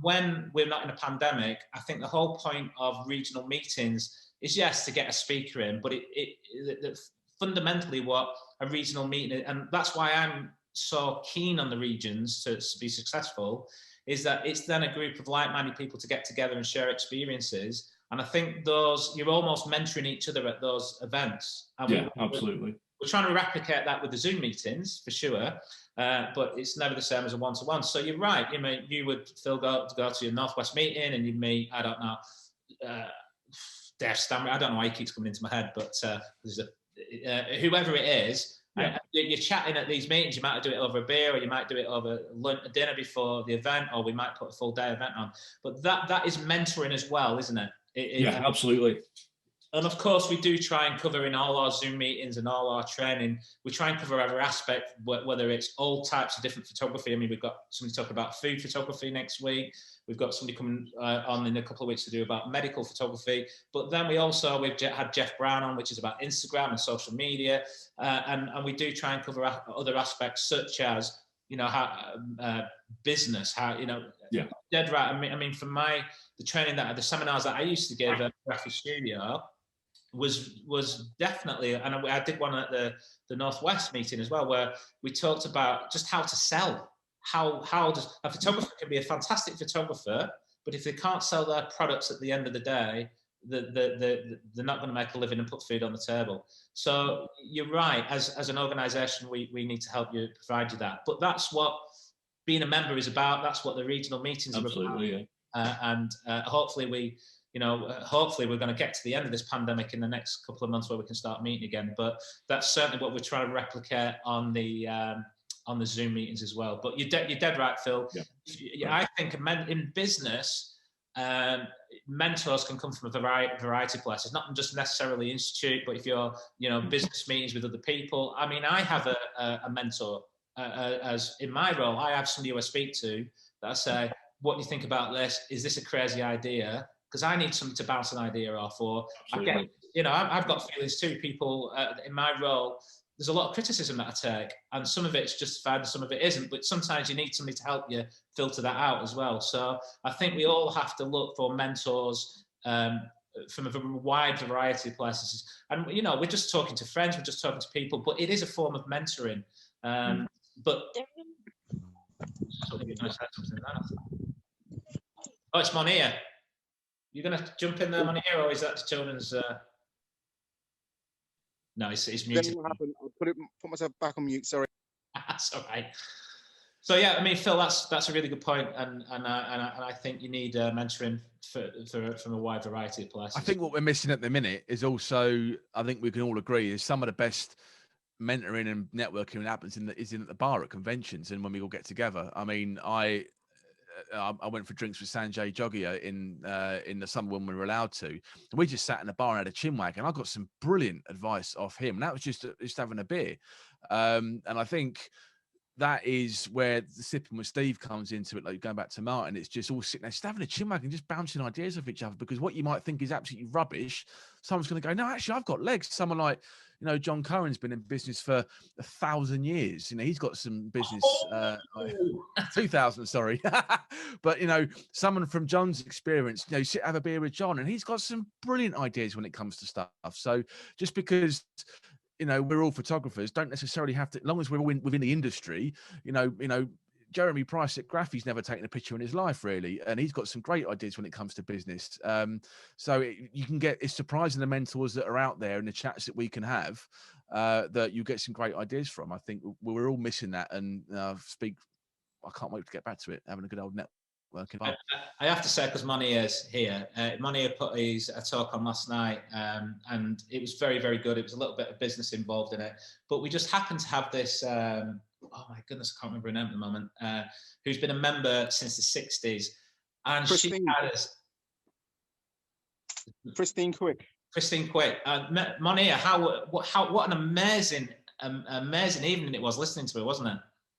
When we're not in a pandemic, I think the whole point of regional meetings is, yes, to get a speaker in, but it fundamentally what a regional meeting, and that's why I'm so keen on the regions to be successful, is that it's then a group of like-minded people to get together and share experiences. And I think you're almost mentoring each other at those events. And absolutely. We're trying to replicate that with the Zoom meetings for sure, but it's never the same as a one-to-one. So you're right. You would, Phil, go to your Northwest meeting and you'd meet, I don't know, Dave Stammer. I don't know why he keeps coming into my head, but whoever it is, you're chatting at these meetings. You might do it over a beer, or you might do it over dinner before the event, or we might put a full day event on. But that is mentoring as well, isn't it? Absolutely. And of course, we do try and cover in all our Zoom meetings and all our training, we try and cover every aspect, whether it's all types of different photography. I mean, we've got somebody talking about food photography next week. We've got somebody coming on in a couple of weeks to do about medical photography. But then we've had Jeff Brown on, which is about Instagram and social media. And we do try and cover other aspects such as, how business, how, dead right. I mean, from the training the seminars that I used to give at Graphic Studio was definitely, and I did one at the Northwest meeting as well, where we talked about just how to sell. How does a photographer can be a fantastic photographer, but if they can't sell their products at the end of the day, they're not going to make a living and put food on the table. So you're right. As an organisation, we need to help you, provide you that. But that's what being a member is about. That's what the regional meetings are about. And hopefully we're going to get to the end of this pandemic in the next couple of months where we can start meeting again. But that's certainly what we're trying to replicate on the Zoom meetings as well. But you're dead right, Phil. I think in business, mentors can come from a variety of places, not just necessarily institute, but if you're, business meetings with other people. I mean, I have a mentor as in my role. I have somebody who I speak to that I say, what do you think about this? Is this a crazy idea? Because I need somebody to bounce an idea off. Or I've got feelings too. People in my role, there's a lot of criticism that I take, and some of it's justified and some of it isn't. But sometimes you need somebody to help you filter that out as well. So I think we all have to look for mentors from a wide variety of places. And we're just talking to friends, we're just talking to people, but it is a form of mentoring. But oh, it's Monia. You're going to jump in there, Monia, or is that children's? No, it's muted. What happened? I'll put myself back on mute. Sorry. That's all right. So yeah, I mean, Phil, that's a really good point, and I think you need mentoring from a wide variety of places. I think what we're missing at the minute is also, I think we can all agree, is some of the best mentoring and networking that happens is in at the bar at conventions and when we all get together. I mean, I went for drinks with Sanjay Jogia in the summer when we were allowed to. And we just sat in a bar and had a chinwag, and I got some brilliant advice off him. And that was just having a beer. And I think that is where the sipping with Steve comes into it, like going back to Martin. It's just all sitting there, just having a chinwag and just bouncing ideas off each other, because what you might think is absolutely rubbish, someone's going to go, no, actually, I've got legs. Someone like, John Cohen's been in business for 1,000 years. He's got some business, 2,000, sorry. But, someone from John's experience, sit, have a beer with John, and he's got some brilliant ideas when it comes to stuff. So just because, we're all photographers, don't necessarily have to, as long as we're all within the industry, Jeremy Price at Graphy's never taken a picture in his life, really, and he's got some great ideas when it comes to business. So you can it's surprising the mentors that are out there and the chats that we can have, that you get some great ideas from. I think we're all missing that, and I can't wait to get back to it, having a good old working hard. I have to say, because Moni is here, Moni put his a talk on last night, and it was very, very good. It was a little bit of business involved in it, but we just happened to have this, oh my goodness, I can't remember her name at the moment, who's been a member since the 60s. And Christine. she had us. Christine Quick. Christine Quick. Moni, what an amazing evening it was listening to her, wasn't it?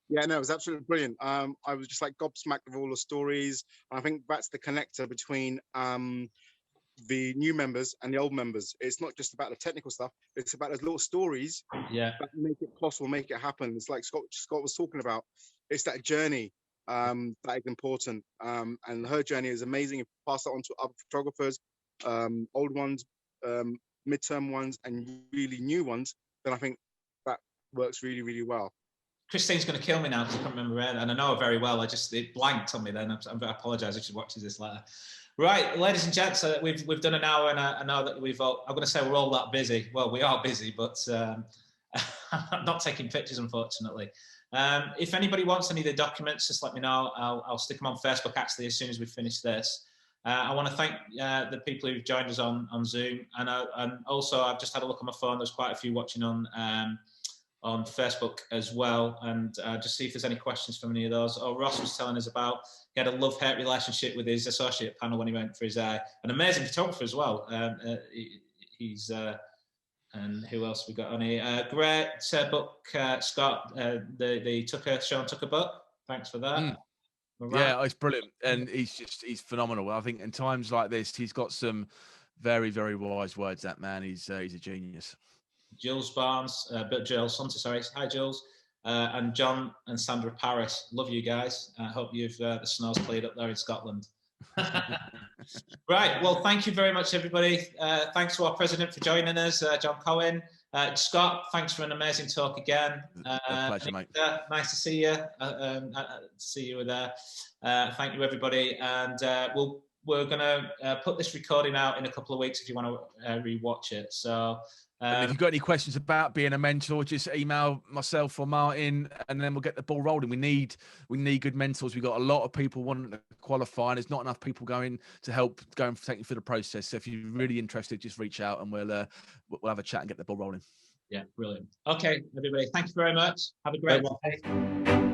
Yeah, no, it was absolutely brilliant. I was just like gobsmacked with all the stories. I think that's the connector between the new members and the old members. It's not just about the technical stuff. It's about those little stories that make it possible, make it happen. It's like Scott was talking about. It's that journey that is important. And her journey is amazing. If you pass that on to other photographers, old ones, midterm ones, and really new ones, then I think that works really, really well. Christine's going to kill me now because I can't remember her, and I know her very well. It blanked on me then. I apologise if she watches this later. Right, ladies and gents, we've done an hour, and I know that I'm going to say we're all that busy. Well, we are busy, but I'm not taking pictures, unfortunately. If anybody wants any of the documents, just let me know. I'll stick them on Facebook actually as soon as we finish this. I want to thank the people who've joined us on Zoom, and also I've just had a look on my phone. There's quite a few watching on Facebook as well, and just see if there's any questions from any of those. Ross was telling us about he had a love-hate relationship with his associate panel when he went for his an amazing photographer as well. He's and who else we got on here? Great book, Scott, the Sean Tucker book. Thanks for that. Yeah, it's brilliant, and he's phenomenal. I think in times like this, he's got some very, very wise words. That man, he's a genius. Jules Barnes, Jules Hunter, sorry. Hi, Jules. And John and Sandra Paris. Love you guys. I hope the snow's cleared up there in Scotland. Right. Well, thank you very much, everybody. Thanks to our president for joining us, John Cohen. Scott, thanks for an amazing talk again. A pleasure, mate. Nice to see you. See you there. Thank you, everybody. And we're going to put this recording out in a couple of weeks if you want to re-watch it. So. And if you've got any questions about being a mentor, just email myself or Martin, and then we'll get the ball rolling. We need good mentors. We've got a lot of people wanting to qualify, and there's not enough people going to help take you through the process. So if you're really interested, just reach out, and we'll have a chat and get the ball rolling. Yeah, brilliant. Okay, everybody, thank you very much. Have a great day.